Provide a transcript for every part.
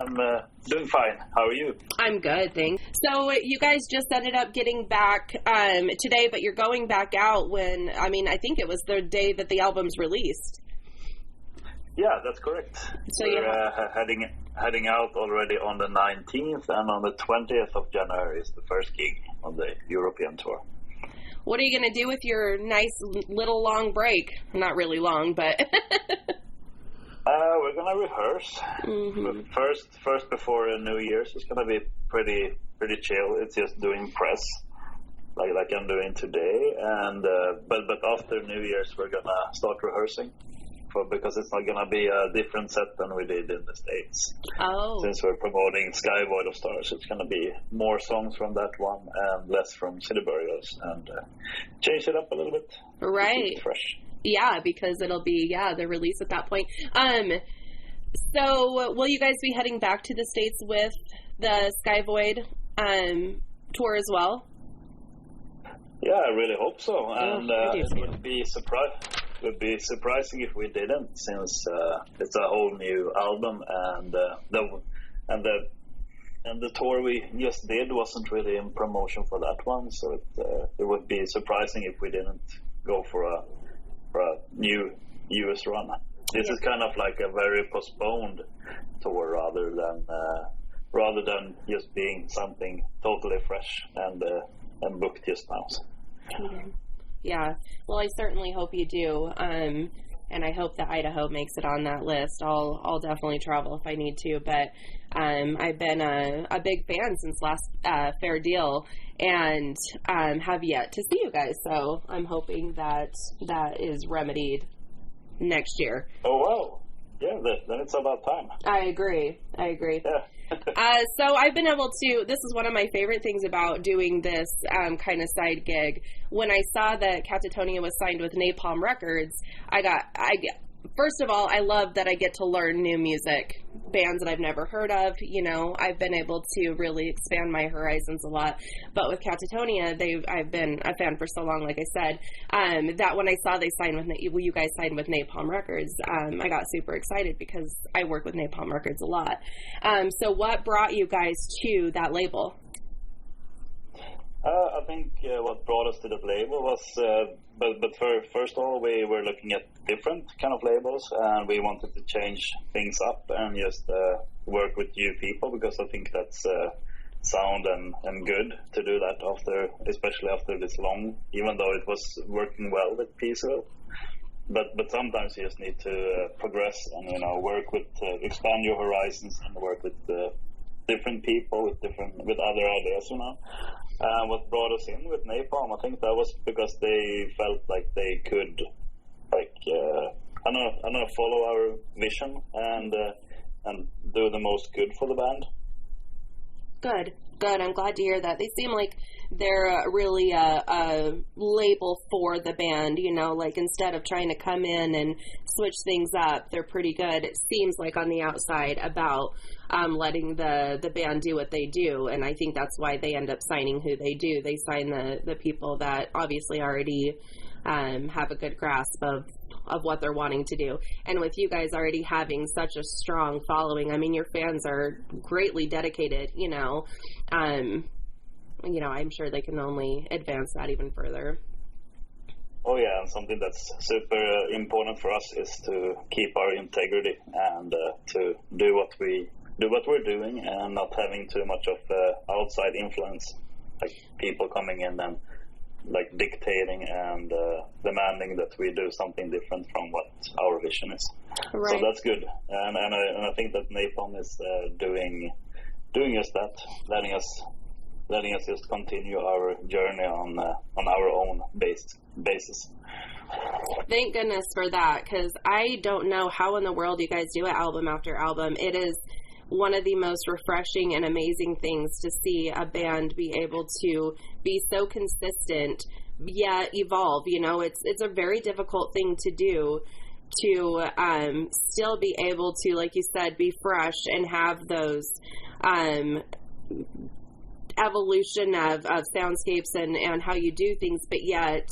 I'm doing fine. How are you? I'm good, thanks. So you guys just ended up getting back today, but you're going back out when, I think it was the day that the album's released. Yeah, that's correct. So we're heading out already on the 19th, and on the 20th of January is the first gig on the European tour. What are you going to do with your nice little long break? Not really long, but... We're gonna rehearse. Mm-hmm. First before New Year's. It's gonna be pretty chill. It's just doing press, like I'm doing today. And but after New Year's, we're gonna start rehearsing, because it's not gonna be a different set than we did in the States. Oh. Since we're promoting Sky Void of Stars, it's gonna be more songs from that one and less from City Burials, and change it up a little bit. Right. Keep it fresh. Yeah, because it'll be, the release at that point. So will you guys be heading back to the States with the Sky Void tour as well? Yeah, I really hope so. And it would be surprising if we didn't, since it's a whole new album, and the tour we just did wasn't really in promotion for that one, so it would be surprising if we didn't go for a new US run. This is kind of like a very postponed tour rather than just being something totally fresh and booked just now. Yeah. Well, I certainly hope you do. And I hope that Idaho makes it on that list. I'll definitely travel if I need to, but I've been a big fan since last Fair Deal, and have yet to see you guys, so I'm hoping that is remedied next year. Oh, wow. Yeah, then it's about time. I agree. Yeah. So I've been able to, this is one of my favorite things about doing this kind of side gig. When I saw that Katatonia was signed with Napalm Records, first of all, I love that I get to learn new music, bands that I've never heard of. I've been able to really expand my horizons a lot. But with Katatonia, I've been a fan for so long, like I said, that when I saw you guys signed with Napalm Records, I got super excited because I work with Napalm Records a lot. So what brought you guys to that label? I think what brought us to that label was, first of all, we were looking at different kind of labels, and we wanted to change things up and just work with new people, because I think that's sound and good to do that especially after this long, even though it was working well with Peaceville. But sometimes you just need to progress and work with expand your horizons and work with different people with other ideas. What brought us in with Napalm, I think that was because they felt like they could, follow our vision and do the most good for the band. Good. I'm glad to hear that. They seem like they're really a label for the band, instead of trying to come in and switch things up, they're pretty good, it seems like, on the outside about letting the band do what they do, and I think that's why they end up signing who they do. They sign the people that obviously already have a good grasp of what they're wanting to do. And with you guys already having such a strong following, your fans are greatly dedicated, I'm sure they can only advance that even further. Oh yeah, and something that's super important for us is to keep our integrity and to do what we're doing, and not having too much of outside influence, like people coming in and like dictating and demanding that we do something different from what our vision is. Right. So that's good, and I think that Napalm is doing just that, letting us just continue our journey on our own basis. Thank goodness for that, because I don't know how in the world you guys do it album after album. It is one of the most refreshing and amazing things to see a band be able to be so consistent yet evolve. It's a very difficult thing to do, to still be able to, like you said, be fresh and have those evolution of soundscapes and how you do things, but yet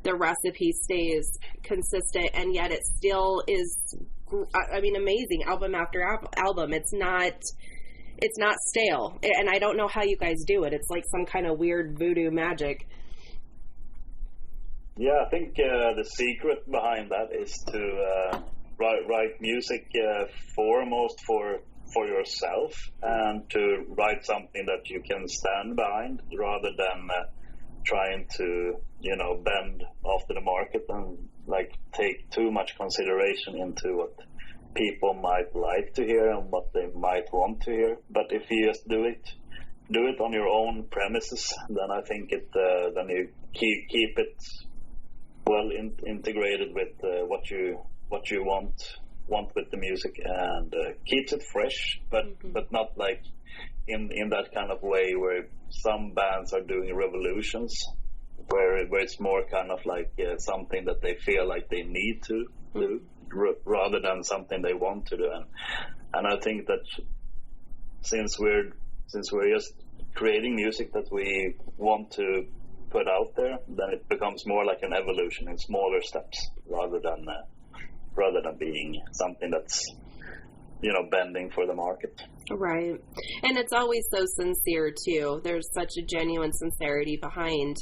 the recipe stays consistent, and yet it still is amazing album after album. It's not it's not stale. And I don't know how you guys do it. It's like some kind of weird voodoo magic. Yeah, I think the secret behind that is to write music foremost for yourself, and to write something that you can stand behind, rather than trying to, you know, bend after the market and like take too much consideration into what people might like to hear and what they might want to hear. But if you just do it on your own premises, then I think then you keep it well integrated with what you want with the music, and keeps it fresh, but not like in that kind of way where some bands are doing revolutions, where it's more kind of like something that they feel like they need to do, rather than something they want to do. And I think that since we're just creating music that we want to put out there, then it becomes more like an evolution in smaller steps, rather than being something that's, you know, bending for the market. Right. And it's always so sincere too. There's such a genuine sincerity behind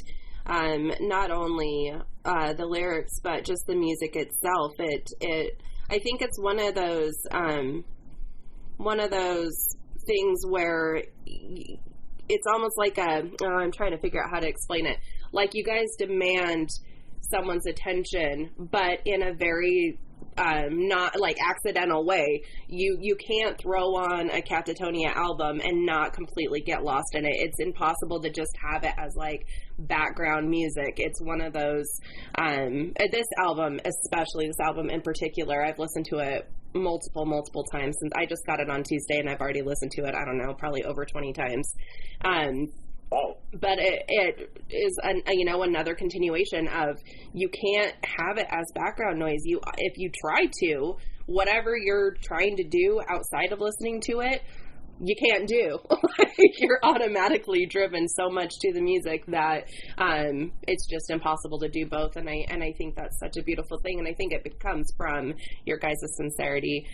not only the lyrics, but just the music itself. I think it's one of those things where it's almost like I'm trying to figure out how to explain it. Like, you guys demand someone's attention, but in a very not like accidental way. You can't throw on a Katatonia album and not completely get lost in it. It's impossible to just have it as like background music. It's one of those this album, especially this album in particular, I've listened to it multiple times since I just got it on Tuesday, and I've already listened to it, I don't know, probably over 20 times. But it is another continuation of, you can't have it as background noise. If you try to, whatever you're trying to do outside of listening to it, you can't do. You're automatically driven so much to the music that it's just impossible to do both. And I think that's such a beautiful thing, and I think it comes from your guys' sincerity.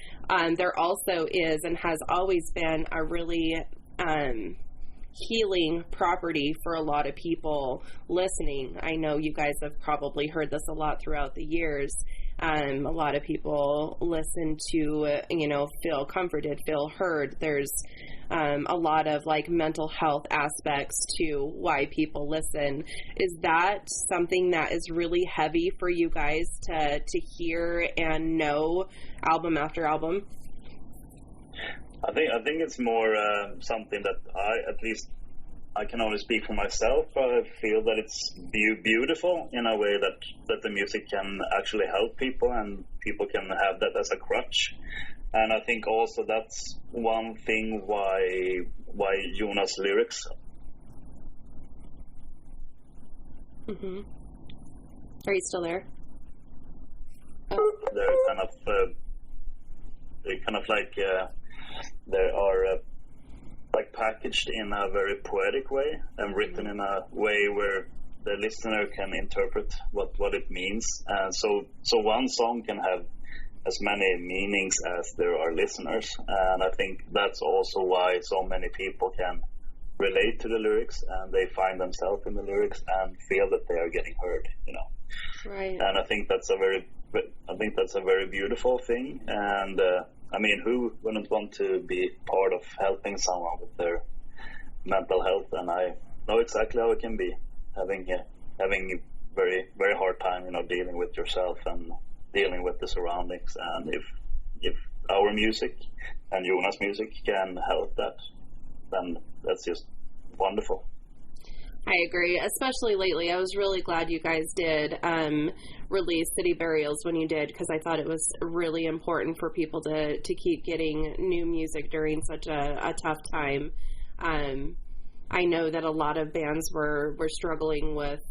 There also is, and has always been, a really healing property for a lot of people listening. I know you guys have probably heard this a lot throughout the years. A lot of people listen to, feel comforted, feel heard. There's a lot of like mental health aspects to why people listen. Is that something that is really heavy for you guys to hear and know album after album? I think it's more something that I can only speak for myself. I feel that it's beautiful in a way that the music can actually help people, and people can have that as a crutch. And I think also that's one thing why Jonas' lyrics. Mm-hmm. Are you still there? Oh. They're kind of like. They are like packaged in a very poetic way, and written in a way where the listener can interpret what it means. And so one song can have as many meanings as there are listeners. And I think that's also why so many people can relate to the lyrics, and they find themselves in the lyrics and feel that they are getting heard, Right. And I think that's a very beautiful thing. And who wouldn't want to be part of helping someone with their mental health? And I know exactly how it can be, having very, very hard time, dealing with yourself and dealing with the surroundings. And if our music and Jonas' music can help that, then that's just wonderful. I agree, especially lately. I was really glad you guys did release City Burials when you did, because I thought it was really important for people to keep getting new music during such a tough time. I know that a lot of bands were struggling with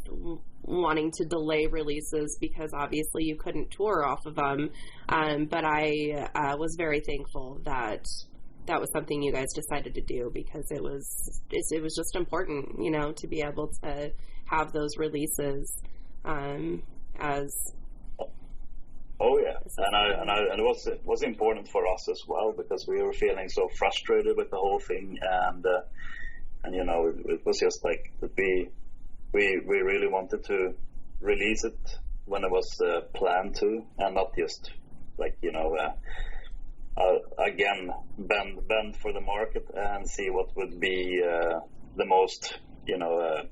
wanting to delay releases because obviously you couldn't tour off of them, but I was very thankful that was something you guys decided to do, because it was just important, to be able to have those releases as Oh yeah, and it was important for us as well, because we were feeling so frustrated with the whole thing, and you know, it was just like that we really wanted to release it when it was planned to, and not just like, you know, again bend for the market and see what would be the most, you know,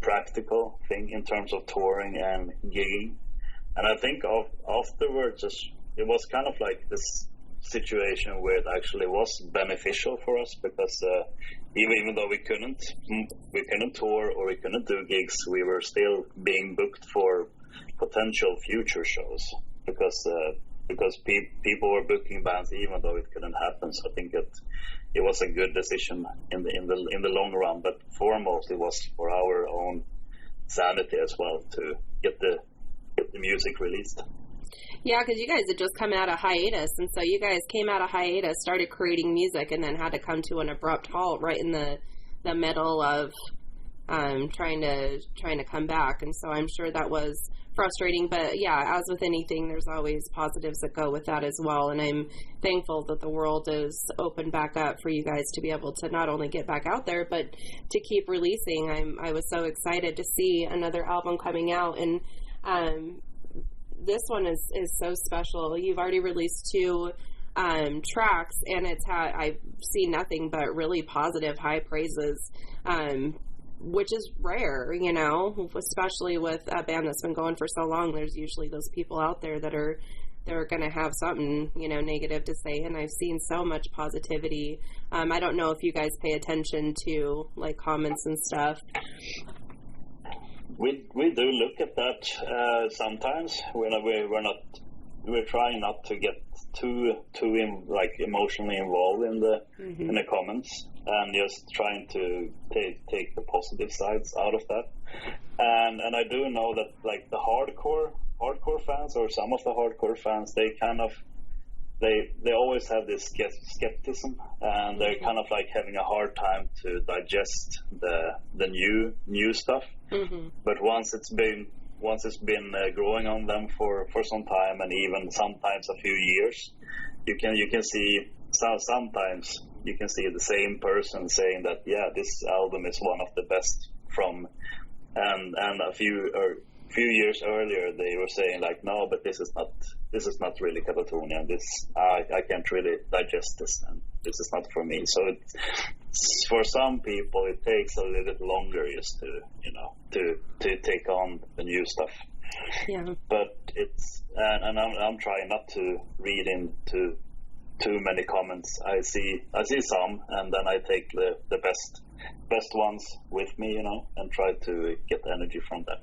practical thing in terms of touring and gigging. And I think afterwards, it was kind of like this situation where it actually was beneficial for us, because even though we couldn't tour or we couldn't do gigs, we were still being booked for potential future shows, because people were booking bands even though it couldn't happen. So I think it was a good decision in the long run, but foremost it was for our own sanity as well, to get the music released. Yeah, because you guys had just come out of hiatus, and so you guys came out of hiatus, started creating music, and then had to come to an abrupt halt right in the middle of trying to come back. And so I'm sure that was frustrating, but yeah, as with anything, there's always positives that go with that as well. And I'm thankful that the world is opened back up for you guys to be able to not only get back out there, but to keep releasing. I was so excited to see another album coming out, and this one is so special. You've already released 2 tracks, and I've seen nothing but really positive, high praises, which is rare, you know, especially with a band that's been going for so long. There's usually those people out there that are going to have something, you know, negative to say, and I've seen so much positivity. I don't know if you guys pay attention to like comments and stuff. We do look at that sometimes. We're trying not to get too emotionally involved in the comments, and just trying to take the positive sides out of that. And I do know that like the hardcore fans, or some of the hardcore fans, they kind of they always have this skepticism, and they're kind of like having a hard time to digest the new stuff. Mm-hmm. But once it's been growing on them for some time, and even sometimes a few years, you can see sometimes you can see the same person saying that, yeah, this album is one of the best from, and a few years earlier they were saying like, no, but this is not really Katatonia. This I can't really digest this, and this is not for me. So it's, for some people it takes a little bit longer just to take on the new stuff. Yeah. But it's and I'm trying not to read into too many comments. I see some, and then I take the best ones with me, you know, and try to get energy from that.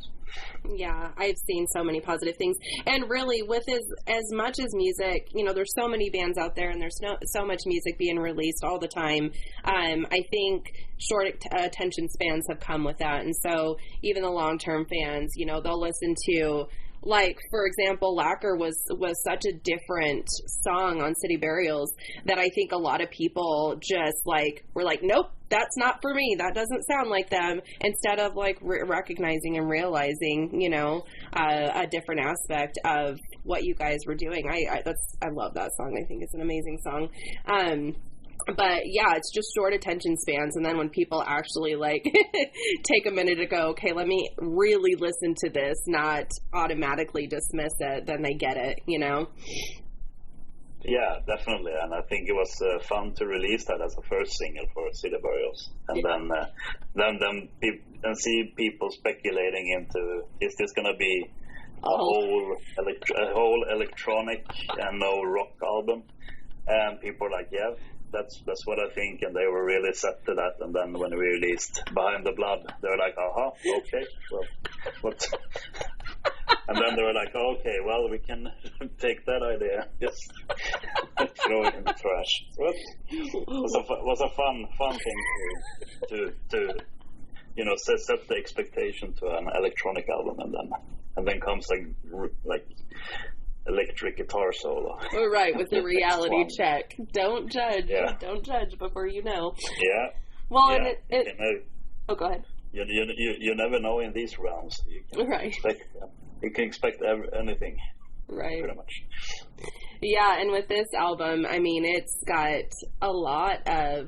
Yeah, I've seen so many positive things, and really with as much as music, you know, there's so many bands out there, and there's so much music being released all the time. I think short attention spans have come with that, and so even the long-term fans, you know, they'll listen to, like, for example, Lacquer was such a different song on City Burials that I think a lot of people just were like, nope, that's not for me. That doesn't sound like them. Instead of like recognizing and realizing, you know, a different aspect of what you guys were doing. I love that song. I think it's an amazing song. But yeah, it's just short attention spans, and then when people actually like take a minute to go, okay, let me really listen to this, not automatically dismiss it, then they get it, you know? Yeah, definitely, and I think it was fun to release that as a first single for City Burials, and then see people speculating into, is this gonna be a whole electronic and no rock album? And people are like, yeah, that's what I think, and they were really set to that. And then when we released Behind the Blood, they were like, okay, well, what? And then they were like, okay, well, we can take that idea, just throw it in the trash. So it was a fun thing to you know, set the expectation to an electronic album, and then comes like electric guitar solo. Oh, right, with the reality check. Don't judge. Yeah. Don't judge before you know. Yeah. Well, yeah. and oh, go ahead. You never know in these rounds. You can right. You can expect anything. Right. Pretty much. Yeah, and with this album, I mean, it's got a lot of,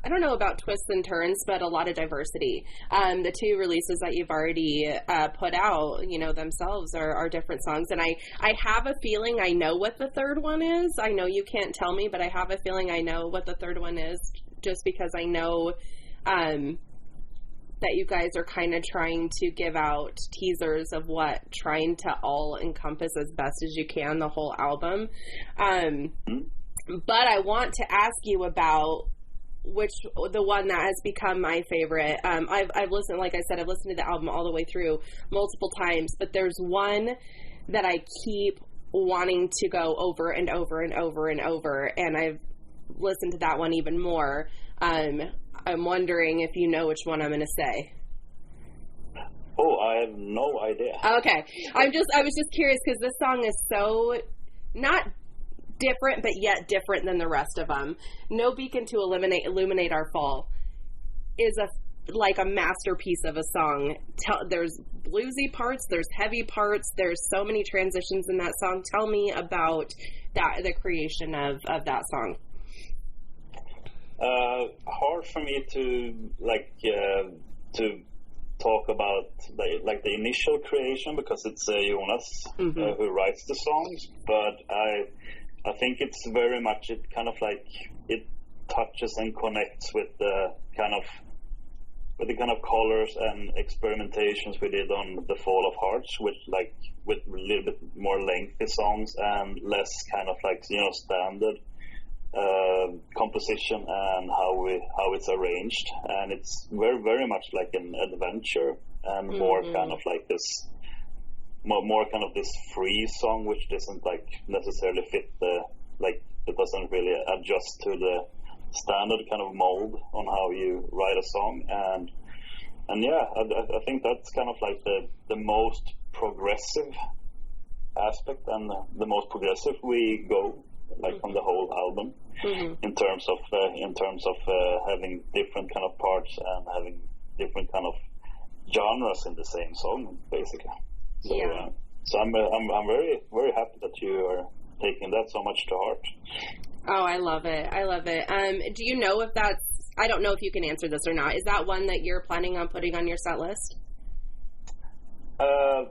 I don't know about twists and turns, but a lot of diversity. The two releases that you've already put out, you know, themselves are different songs. And I have a feeling I know what the third one is. I know you can't tell me, but I have a feeling I know what the third one is, just because I know that you guys are kind of trying to give out teasers of what, trying to all encompass as best as you can the whole album. But I want to ask you about the one that has become my favorite. I've listened, like I said, I've listened to the album all the way through multiple times, but there's one that I keep wanting to go over and over and over and over, and I've listened to that one even more. I'm wondering if you know which one I'm going to say. Oh, I have no idea. Okay. I was just curious because this song is so not different, but yet different than the rest of them. No Beacon to Illuminate Our Fall is like a masterpiece of a song. There's bluesy parts, there's heavy parts, there's so many transitions in that song. Tell me about the creation of that song. Hard for me to to talk about the initial creation, because it's Jonas who writes the songs, but I think it's very much, it kind of like it touches and connects with the kind of colors and experimentations we did on The Fall of Hearts, with a little bit more lengthy songs and less kind of like, you know, standard composition and how it's arranged. And it's very, very much like an adventure, and more kind of like this more kind of this free song, which doesn't like necessarily fit it doesn't really adjust to the standard kind of mold on how you write a song. And yeah, I think that's kind of like the most progressive aspect, and the most progressive we go, like on the whole album, in terms of having different kind of parts and having different kind of genres in the same song, basically. So, so I'm very, very happy that you are taking that so much to heart. Oh, I love it. I love it. Do you know if that's, I don't know if you can answer this or not, is that one that you're planning on putting on your set list? I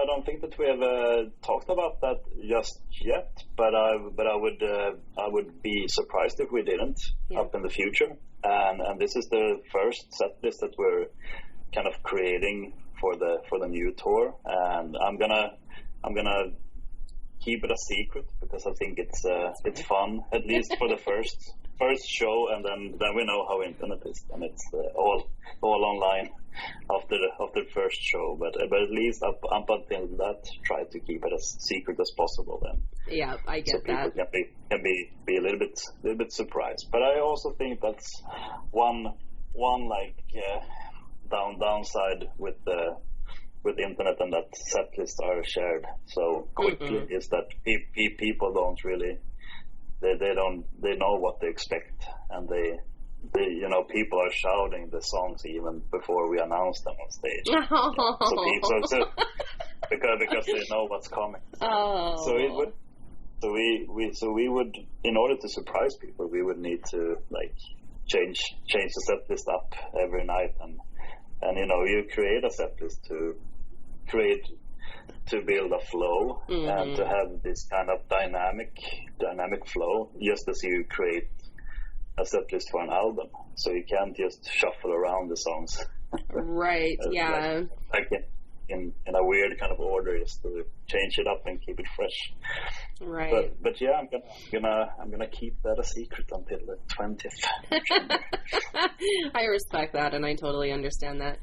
don't think that we have talked about that just yet, but I would be surprised if we didn't up in the future. And this is the first set list that we're kind of creating for the new tour, and I'm gonna keep it a secret, because I think it's fun, at least for the first show, and then we know how internet is, and it's all online after the first show. But at least up until that, try to keep it as secret as possible. Then I get that. So people can be a little bit surprised. But I also think that's one like downside with the internet, and that set lists are shared so quickly, is that people don't really they know what they expect, and they you know, people are shouting the songs even before we announce them on stage. So because they know what's coming. So we would, in order to surprise people, we would need to like change the set list up every night, and you know, you create a set list to build a flow and to have this kind of dynamic flow, just as you create a set list for an album. So you can't just shuffle around the songs. Right. Yeah. Like in a weird kind of order, just to change it up and keep it fresh. Right. But yeah, I'm gonna keep that a secret until the 20th. I respect that, and I totally understand that.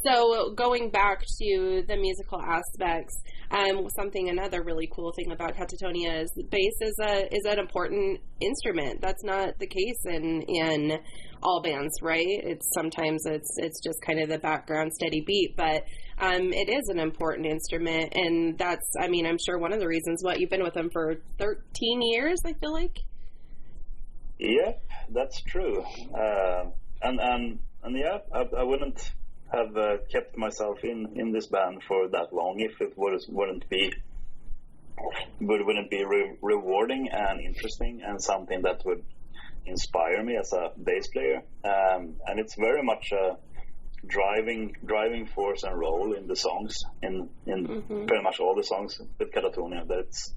So going back to the musical aspects, another really cool thing about Katatonia is bass is an important instrument. That's not the case in all bands, right? Sometimes it's just kind of the background steady beat, but it is an important instrument, and that's, I mean, I'm sure one of the reasons you've been with them for 13 years, I feel like. Yeah, that's true. And yeah, I wouldn't have kept myself in this band for that long if it wouldn't be rewarding and interesting and something that would inspire me as a bass player. And it's very much a driving force and role in the songs, in pretty much all the songs with Katatonia. That's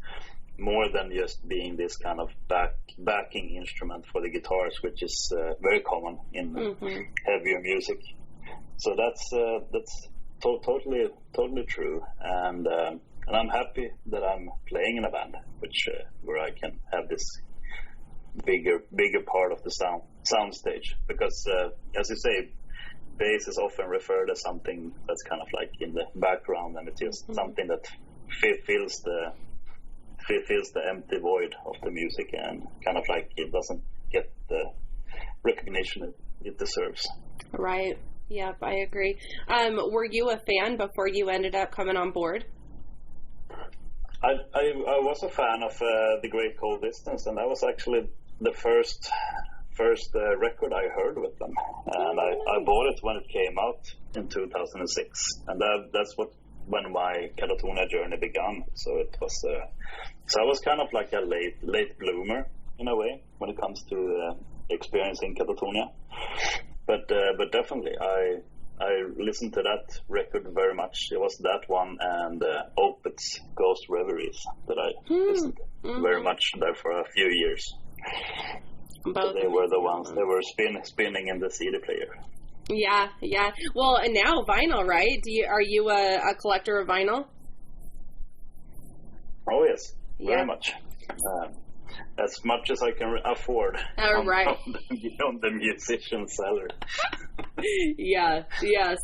more than just being this kind of backing instrument for the guitars, which is very common in heavier music. So that's totally true, and I'm happy that I'm playing in a band, which where I can have this bigger part of the sound stage, because as you say, bass is often referred as something that's kind of like in the background, and it's just something that fills the empty void of the music, and kind of like it doesn't get the recognition it deserves. Right. Yep, I agree. Were you a fan before you ended up coming on board? I was a fan of The Great Cold Distance, and that was actually the first record I heard with them, and I bought it when it came out in 2006, and that's when my Katatonia journey began. So it was so I was kind of like a late bloomer in a way when it comes to experiencing Katatonia, but definitely I listened to that record very much. It was that one and Opeth's Ghost Reveries that I listened to very much there for a few years. So they were the ones that were spinning in the CD player. Yeah. Well, and now vinyl, right? Are you a collector of vinyl? Oh yes, very much. As much as I can afford. Right. On the musician's salary. Yeah,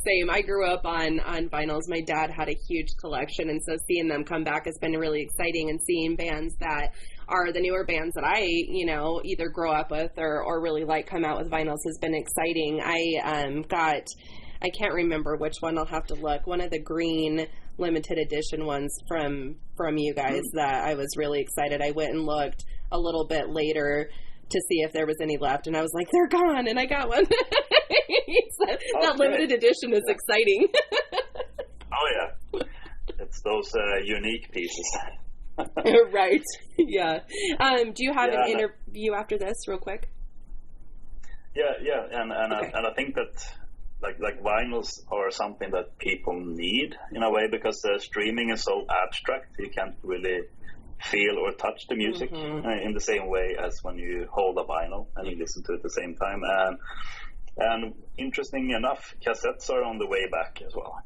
same. I grew up on vinyls. My dad had a huge collection, and so seeing them come back has been really exciting, and seeing bands that are the newer bands that I, either grow up with or really like come out with vinyls has been exciting. I can't remember which one, I'll have to look. One of the green limited edition ones from you guys that I was really excited. I went and looked a little bit later to see if there was any left, and I was like, they're gone, and I got one. That limited edition is exciting. Oh yeah, it's those unique pieces. Right. Yeah. Do you have an interview after this real quick? Yeah, and okay. I think that like vinyls are something that people need in a way, because streaming is so abstract. You can't really feel or touch the music in the same way as when you hold a vinyl and you listen to it at the same time. And interesting enough, cassettes are on the way back as well.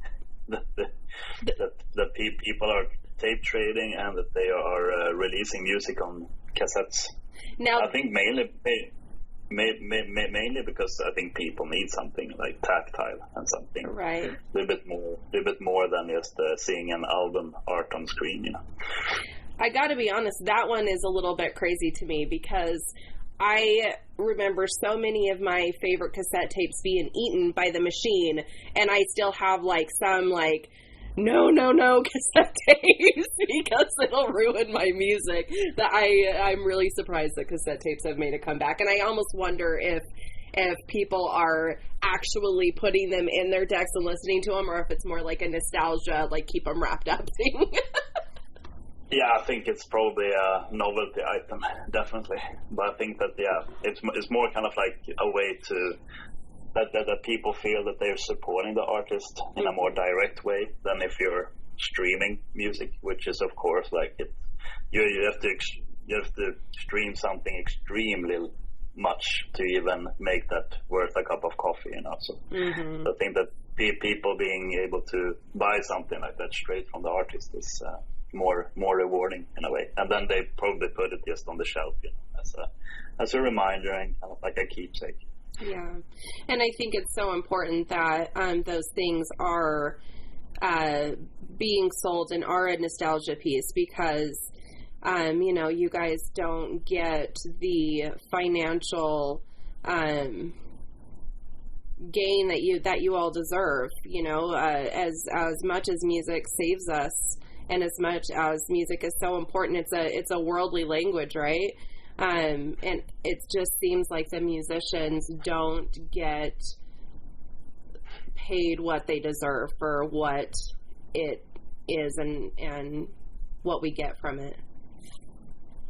that people are tape trading, and that they are releasing music on cassettes. Now, I think mainly because I think people need something like tactile and something right. a little bit more than just seeing an album art on screen. I got to be honest, that one is a little bit crazy to me, because I remember so many of my favorite cassette tapes being eaten by the machine, and I still have some no cassette tapes because it'll ruin my music. That I'm really surprised that cassette tapes have made a comeback, and I almost wonder if people are actually putting them in their decks and listening to them, or if it's more like a nostalgia, keep them wrapped up thing. Yeah, I think it's probably a novelty item, definitely. But I think that it's more kind of like a way to that people feel that they're supporting the artist in a more direct way than if you're streaming music, which is of course you have to stream something extremely much to even make that worth a cup of coffee, So I think that people being able to buy something like that straight from the artist is more rewarding in a way, and then they probably put it just on the shelf, as a reminder and kind of like a keepsake. Yeah, and I think it's so important that those things are being sold and are a nostalgia piece, because you guys don't get the financial gain that you all deserve. As much as music saves us, and as much as music is so important, it's a worldly language, right? And it just seems like the musicians don't get paid what they deserve for what it is and what we get from it.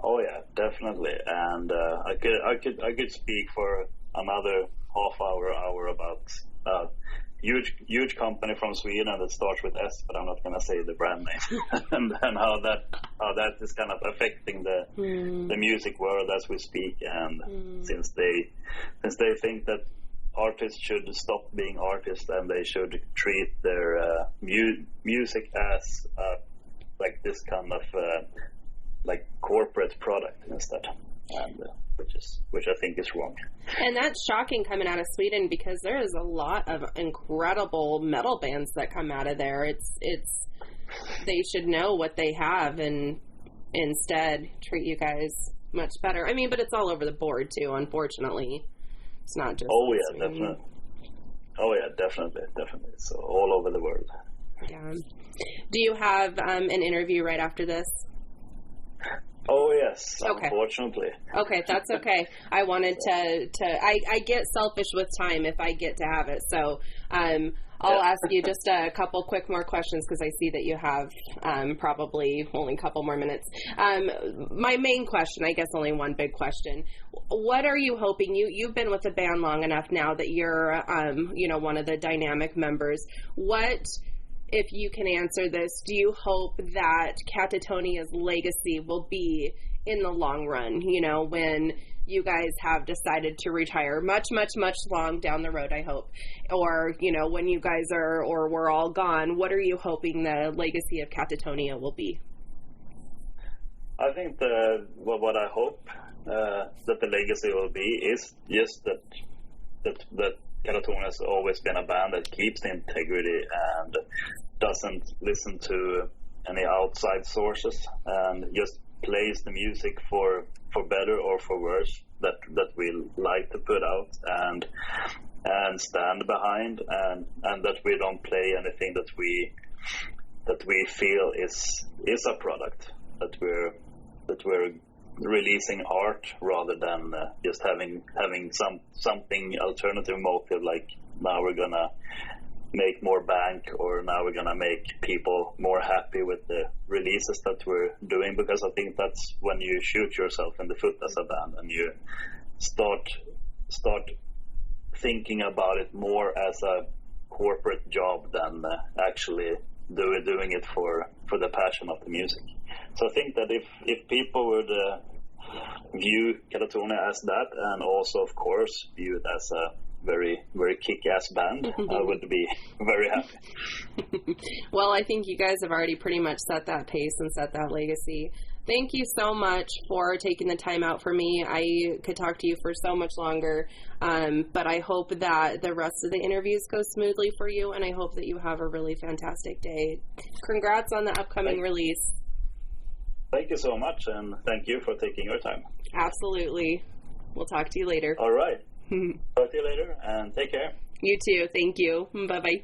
Oh yeah, definitely. And I could speak for another hour about huge company from Sweden that starts with S, but I'm not gonna say the brand name. And then how that is kind of affecting the music world as we speak. And since they think that artists should stop being artists and they should treat their music as like this kind of like corporate product instead, and which I think is wrong. And that's shocking coming out of Sweden, because there is a lot of incredible metal bands that come out of there. It's they should know what they have and instead treat you guys much better. I mean, but it's all over the board too, unfortunately. It's not just definitely. Oh yeah, definitely. So all over the world. Yeah. Do you have an interview right after this? Oh yes, okay. Unfortunately. Okay, that's okay. I wanted I get selfish with time if I get to have it, so I'll ask you just a couple quick more questions, because I see that you have probably only a couple more minutes. My main question, I guess only one big question. What are you hoping? You've been with the band long enough now that you're one of the dynamic members. What, if you can answer this, do you hope that Katatonia's legacy will be in the long run, when you guys have decided to retire much long down the road, I hope, or, when you guys are, or we're all gone, what are you hoping the legacy of Katatonia will be? I think what I hope that the legacy will be is just that Katatonia has always been a band that keeps the integrity and doesn't listen to any outside sources, and just plays the music for better or for worse that we like to put out and stand behind, and that we don't play anything that we feel is a product, that we're releasing art rather than just having something alternative motive, like now we're gonna make more bank, or now we're gonna make people more happy with the releases that we're doing, because I think that's when you shoot yourself in the foot as a band, and you start thinking about it more as a corporate job than actually doing it for the passion of the music. So I think that if people would view Katatonia as that, and also of course view it as a very, very kick-ass band, I would be very happy. Well, I think you guys have already pretty much set that pace and set that legacy. Thank you so much for taking the time out for me. I could talk to you for so much longer, but I hope that the rest of the interviews go smoothly for you, and I hope that you have a really fantastic day. Congrats on the upcoming release. Thank you so much, and thank you for taking your time. Absolutely. We'll talk to you later. All right. Talk to you later, and take care. You too. Thank you. Bye-bye.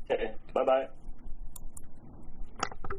Okay. Bye-bye.